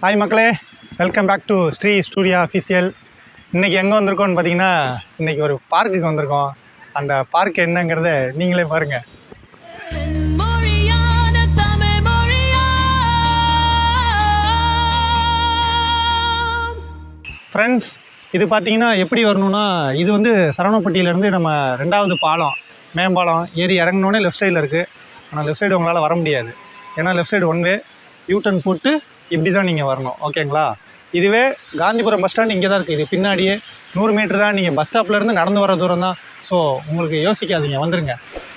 Hi மக்களே, welcome back to Sri studio official. இன்றைக்கி எங்கே வந்திருக்கோன்னு பார்த்தீங்கன்னா, இன்றைக்கி ஒரு பார்க்குக்கு வந்திருக்கோம். அந்த பார்க் என்னங்கிறத நீங்களே பாருங்கள். ஃப்ரெண்ட்ஸ், இது பார்த்தீங்கன்னா எப்படி வரணும்னா, இது வந்து சரவணப்பட்டியிலேருந்து நம்ம 2வது பாலம் மேம்பாலம் ஏறி இறங்கினோடனே லெஃப்ட் சைடில் இருக்குது. ஆனால் லெஃப்ட் சைடு உங்களால் வர முடியாது, ஏன்னா left side one way U-turn போட்டு இப்படி தான் நீங்கள் வரணும். ஓகேங்களா? இதுவே காந்திபுரம் பஸ் ஸ்டாண்ட் இங்கே தான் இருக்குது. இது பின்னாடியே 100 மீட்டர் தான். நீங்கள் பஸ் ஸ்டாப்லேருந்து நடந்து வர தூரம் தான். ஸோ உங்களுக்கு யோசிக்காதீங்க, வந்துடுங்க.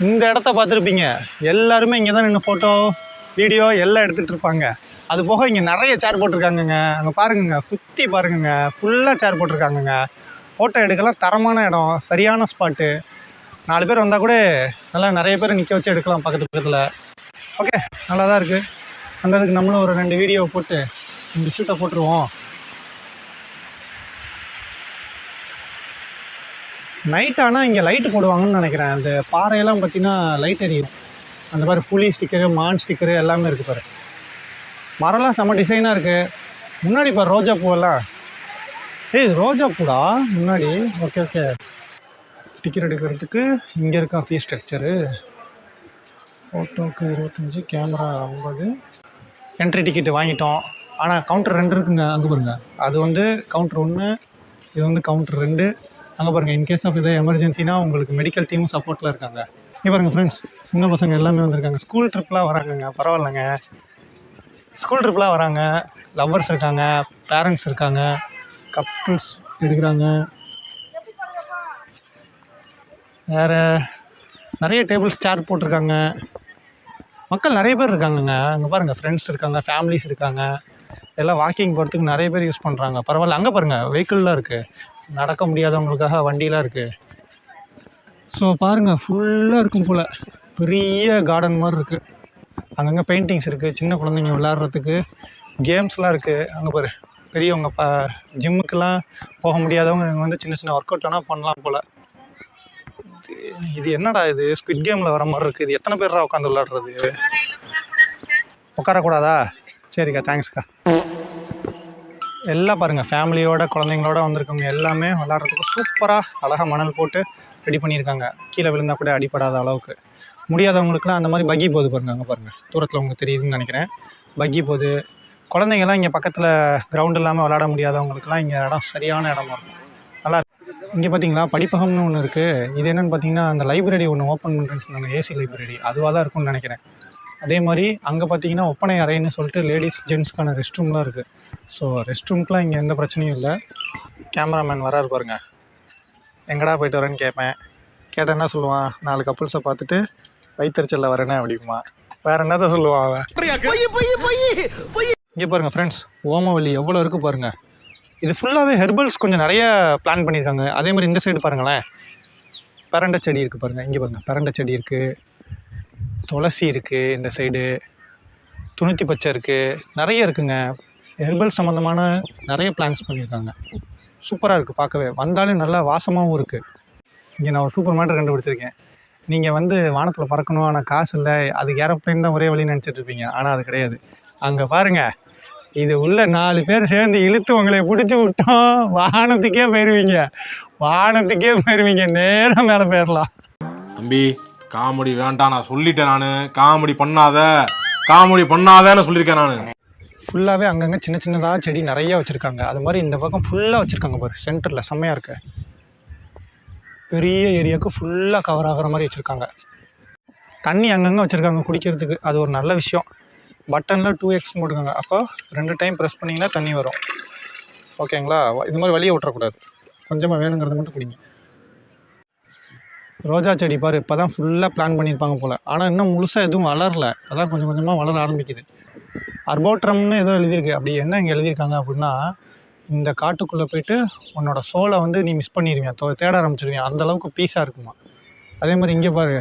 இந்த இடத்த பார்த்துருப்பீங்க, எல்லாருமே இங்கே தான் நின்று ஃபோட்டோ வீடியோ எல்லாம் எடுத்துகிட்டு இருப்பாங்க. அது போக இங்கே நிறைய சேர் போட்டிருக்காங்கங்க. அங்கே பாருங்கங்க, சுற்றி பாருங்கங்க, ஃபுல்லாக சேர் போட்டிருக்காங்கங்க. ஃபோட்டோ எடுக்கலாம் தரமான இடம், சரியான ஸ்பாட்டு. 4 பேர் வந்தால் கூட நல்லா நிறைய பேர் நிற்க வச்சு எடுக்கலாம் பக்கத்தில். ஓகே, நல்லா தான் இருக்குது. அந்த அதுக்கு நம்மளும் ஒரு 2 வீடியோ போட்டு இந்த ஷூட்டை போட்டுருவோம். நைட் ஆனால் இங்கே லைட்டு போடுவாங்கன்னு நினைக்கிறேன். அந்த பாறையெல்லாம் பார்த்தீங்கன்னா லைட் எரியும். அந்த மாதிரி புலி ஸ்டிக்கரு, மான் ஸ்டிக்கரு எல்லாமே இருக்குது பாரு. மரம்லாம் செம்ம டிசைனாக இருக்குது. முன்னாடி பாரு ரோஜா பூவெல்லாம். ரோஜா பூடா முன்னாடி. Okay okay. டிக்கெட் எடுக்கிறதுக்கு இங்கே இருக்கா ஃபீஸ் ஸ்ட்ரக்சரு. ஃபோட்டோவுக்கு 25, கேமரா 50. என்ட்ரி டிக்கெட்டு வாங்கிட்டோம். ஆனால் கவுண்டர் 2 இருக்குங்க. அங்கே பாருங்கள், அது வந்து கவுண்டர் 1, இது வந்து கவுண்டர் 2. அங்கே பாருங்கள், இன்கேஸ் ஆஃப் இதே எமர்ஜென்சினா உங்களுக்கு மெடிக்கல் டீமும் சப்போர்ட்டில் இருக்காங்க. இங்கே பாருங்கள் ஃப்ரெண்ட்ஸ், சின்ன பசங்க எல்லாமே வந்திருக்காங்க. ஸ்கூல் ட்ரிப்லாம் வராங்கங்க. பரவாயில்லைங்க, ஸ்கூல் ட்ரிப்லாம் வராங்க. லவ்வர்ஸ் இருக்காங்க, பேரண்ட்ஸ் இருக்காங்க, கப்புள்ஸ் எடுக்கிறாங்க. வேறு நிறைய டேபிள்ஸ் சேர் போட்டிருக்காங்க. மக்கள் நிறைய பேர் இருக்காங்கங்க. அங்கே பாருங்கள், ஃப்ரெண்ட்ஸ் இருக்காங்க, ஃபேமிலிஸ் இருக்காங்க. எல்லாம் வாக்கிங் போகிறதுக்கு நிறைய பேர் யூஸ் பண்ணுறாங்க. பரவாயில்ல. அங்கே பாருங்கள், வெஹிக்கிள்லாம் இருக்குது, நடக்க முடியாதவங்களுக்காக வண்டிலாம் இருக்குது. ஸோ பாருங்கள், ஃபுல்லாக இருக்கும் போல். பெரிய கார்டன் மாதிரி இருக்குது. அங்கங்கே பெயிண்டிங்ஸ் இருக்குது, சின்ன குழந்தைங்க விளையாடுறதுக்கு கேம்ஸ்லாம் இருக்குது. அங்கே பாரு, பெரியவங்க ஜிம்முக்கெல்லாம் போக முடியாதவங்க இங்கே வந்து சின்ன சின்ன ஒர்க் அவுட் வேணால் பண்ணலாம் போல். இது என்னடா இது, ஸ்குவிட் கேமில் வர மாதிரி இருக்குது. இது எத்தனை பேரா உட்காந்து விளையாடுறது? உட்காரக்கூடாதா? சரிக்கா, தேங்க்ஸ்க்கா. எல்லாம் பாருங்கள், ஃபேமிலியோட குழந்தைங்களோட வந்திருக்கவங்க எல்லாமே விளாட்றதுக்கு சூப்பராக அழகாக மணல் போட்டு ரெடி பண்ணியிருக்காங்க. கீழே விழுந்தால் கூட அடிப்படாத அளவுக்கு. முடியாதவங்களுக்குலாம் அந்த மாதிரி பக்கி போகுது பாருங்கள். அங்கே பாருங்கள், தூரத்தில் உங்களுக்கு தெரியுதுன்னு நினைக்கிறேன். பக்கி போகுது. குழந்தைங்கள்லாம் இங்கே பக்கத்தில் கிரவுண்ட் இல்லாமல் விளாட முடியாதவங்களுக்குலாம் இங்கே இடம் சரியான இடமா இருக்கும். நல்லா இங்கே பார்த்தீங்களா, படிப்பகம்னு ஒன்று இருக்குது. இது என்னென்னு பார்த்தீங்கன்னா, அந்த லைப்ரரி ஒன்று ஓப்பன் பண்ணுறேன்னு சொன்னாங்க, ஏசி லைப்ரரி. அதுவாக தான் இருக்கும்னு நினைக்கிறேன். அதே மாதிரி அங்கே பார்த்தீங்கன்னா ஒப்பனை அறைன்னு சொல்லிட்டு லேடிஸ் ஜென்ட்ஸ்க்கான ரெஸ்ட் ரூம்லாம் இருக்குது. ஸோ ரெஸ்ட் ரூம்க்குலாம் இங்கே எந்த பிரச்சனையும் இல்லை. கேமராமேன் வராரு பாருங்க. எங்கடா போயிட்டு வரேன்னு கேட்பேன். கேட்டால் என்ன சொல்லுவான், 4 கப்புள்ஸை பார்த்துட்டு வயிற்றுச்சலில் வரேனே அப்படிமா. வேறு என்னதான் சொல்லுவான் அவன். இங்கே பாருங்கள் ஃப்ரெண்ட்ஸ், ஓமவல்லி எவ்வளோ இருக்குது பாருங்கள். இது ஃபுல்லாகவே ஹெர்பல்ஸ் கொஞ்சம் நிறைய பிளான் பண்ணியிருக்காங்க. அதே மாதிரி இந்த சைடு பாருங்களேன், பரண்டை செடி இருக்குது பாருங்கள். இங்கே பாருங்கள், பரண்டை செடி இருக்குது, துளசி இருக்குது, இந்த சைடு துணுத்தி பச்சை இருக்குது, நிறைய இருக்குங்க. ஹெர்பல் சம்மந்தமான நிறைய பிளான்ஸ் பண்ணியிருக்காங்க. சூப்பராக இருக்குது பார்க்கவே. வந்தாலும் நல்லா வாசமாகவும் இருக்குது. இங்கே நான் ஒரு சூப்பர் மார்க்கெட் கண்டுபிடிச்சிருக்கேன். நீங்கள் வந்து வானத்தில் பறக்கணும், ஆனால் காசு இல்லை, அதுக்கு ஏரோப்ளேன் தான் ஒரே வழின்னு நினச்சிட்டு இருப்பீங்க. ஆனால் அது கிடையாது. அங்கே பாருங்கள், இது உள்ள 4 பேர் சேர்ந்து இழுத்து உங்களை பிடிச்சி விட்டோம், வானத்துக்கே போயிடுவீங்க. வானத்துக்கே போயிடுவீங்க, நேரம் மேலே போயிடலாம். தம்பி, காமெடி வேண்டாம், நான் சொல்லிட்டேன். நான் காமெடி பண்ணாதேன்னு சொல்லியிருக்கேன். நான் ஃபுல்லாகவே அங்கங்கே சின்ன சின்னதாக செடி நிறைய வச்சுருக்காங்க. அது மாதிரி இந்த பக்கம் ஃபுல்லாக வச்சுருக்காங்க பாரு. சென்டரில் செம்மையாக இருக்கு. பெரிய ஏரியாவுக்கு ஃபுல்லாக கவர் ஆகிற மாதிரி வச்சுருக்காங்க. தண்ணி அங்கங்கே வச்சுருக்காங்க குடிக்கிறதுக்கு. அது ஒரு நல்ல விஷயம். பட்டனில் 2x போட்டுருக்காங்க. அப்போ 2 டைம் ப்ரெஸ் பண்ணிங்கன்னா தண்ணி வரும். ஓகேங்களா? இது மாதிரி வெளியே விட்டுறக்கூடாது. கொஞ்சமாக வேணுங்கிறத மட்டும் குடிங்க. ரோஜா செடி பாரு, இப்போ தான் ஃபுல்லாக பிளான் பண்ணியிருப்பாங்க போல். ஆனால் இன்னும் முழுசாக எதுவும் வளரல. அதான் கொஞ்சம் கொஞ்சமாக வளர ஆரம்பிக்குது. அர்போட்ரம்னு ஏதோ எழுதியிருக்கு. அப்படி என்ன இங்கே எழுதியிருக்காங்க அப்படின்னா, இந்த காட்டுக்குள்ளே போயிட்டு உன்னோட சோலை வந்து நீ மிஸ் பண்ணிடுவேன், தேட ஆரம்பிச்சிடுவேன், அந்தளவுக்கு பீஸாக இருக்குமா. அதே மாதிரி இங்கே பாரு,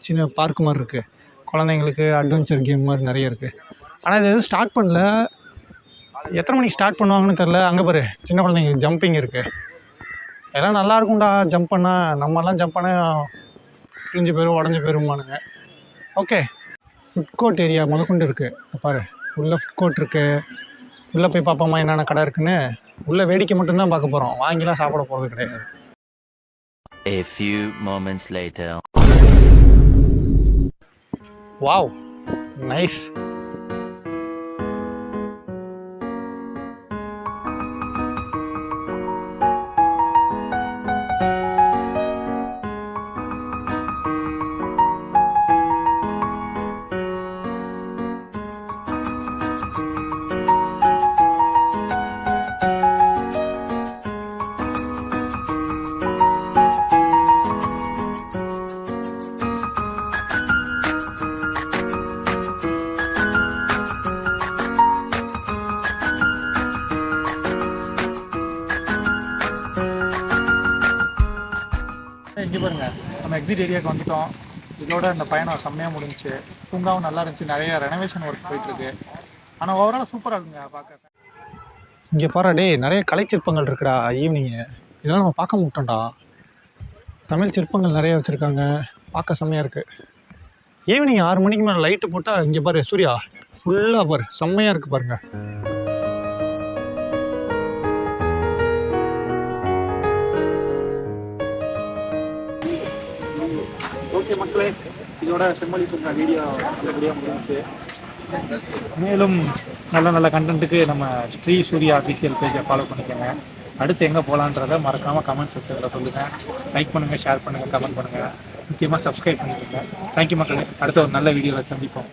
சின்ன பார்க் மாதிரி இருக்குது. குழந்தைங்களுக்கு அட்வென்ச்சர் கேம் மாதிரி நிறைய இருக்குது. ஆனால் இது எதுவும் ஸ்டார்ட் பண்ணல. எத்தனை மணிக்கு ஸ்டார்ட் பண்ணுவாங்கன்னு தெரில. அங்கே பாரு, சின்ன குழந்தைங்களுக்கு ஜம்பிங் இருக்குது. எல்லாம் நல்லாயிருக்கும்டா ஜம்ப் பண்ணால். நம்மலாம் ஜம்ப் பண்ணால் கிழிஞ்சு போயிடும், உடஞ்சி போயிடுமானுங்க. ஓகே, ஃபுட் கோர்ட் ஏரியா முதற்கொண்டு இருக்குது. பாரு, உள்ள ஃபுட் கோர்ட் இருக்குது. உள்ளே போய் பார்ப்போமா என்னென்ன கடை இருக்குன்னு. உள்ளே வேடிக்கை மட்டும்தான் பார்க்க போகிறோம், வாங்கிலாம் சாப்பிட போகிறது கிடையாது. A few moments later. Wow, nice. இங்கே பாருங்க, நம்ம எக்ஸிட் ஏரியாவுக்கு வந்துட்டோம். இதோட இந்த பயணம் செம்மையாக முடிஞ்சுச்சு. பூங்காவும் நல்லா இருந்துச்சு, நிறைய ரெனோவேஷன் ஒர்க் போயிட்டுருக்கு. ஆனால் ஓவரால் சூப்பராக இருக்குங்க பார்க்க. இங்கே பாரு டே, நிறைய கலை சிற்பங்கள் இருக்குடா. ஈவினிங்கு இதெல்லாம் நம்ம பார்க்க மாட்டோம்டா. தமிழ் சிற்பங்கள் நிறைய வச்சுருக்காங்க, பார்க்க செம்மையாக இருக்குது. ஈவினிங் 6 மணிக்கு மேலே லைட்டு போட்டால் இங்கே பாரு சூர்யா ஃபுல்லாக பாரு செம்மையாக இருக்குது பாருங்கள். ஓகே மக்களே, இதோட செம்மொழி பூங்கா வீடியோ நல்லபடியாக முடிஞ்சிச்சு. மேலும் நல்ல நல்ல கண்டென்ட்டுக்கு நம்ம ஸ்ரீ சூர்யா அஃபிஷியல் பேஜை ஃபாலோ பண்ணிக்கோங்க. அடுத்து எங்கே போகலான்றதை மறக்காமல் கமெண்ட் செக்ஷனில் சொல்லுங்கள். லைக் பண்ணுங்கள், ஷேர் பண்ணுங்கள், கமெண்ட் பண்ணுங்கள். முக்கியமாக சப்ஸ்கிரைப் பண்ணிக்கோங்க. தேங்க்யூ மக்களே, அடுத்த ஒரு நல்ல வீடியோவில் சந்திப்போம்.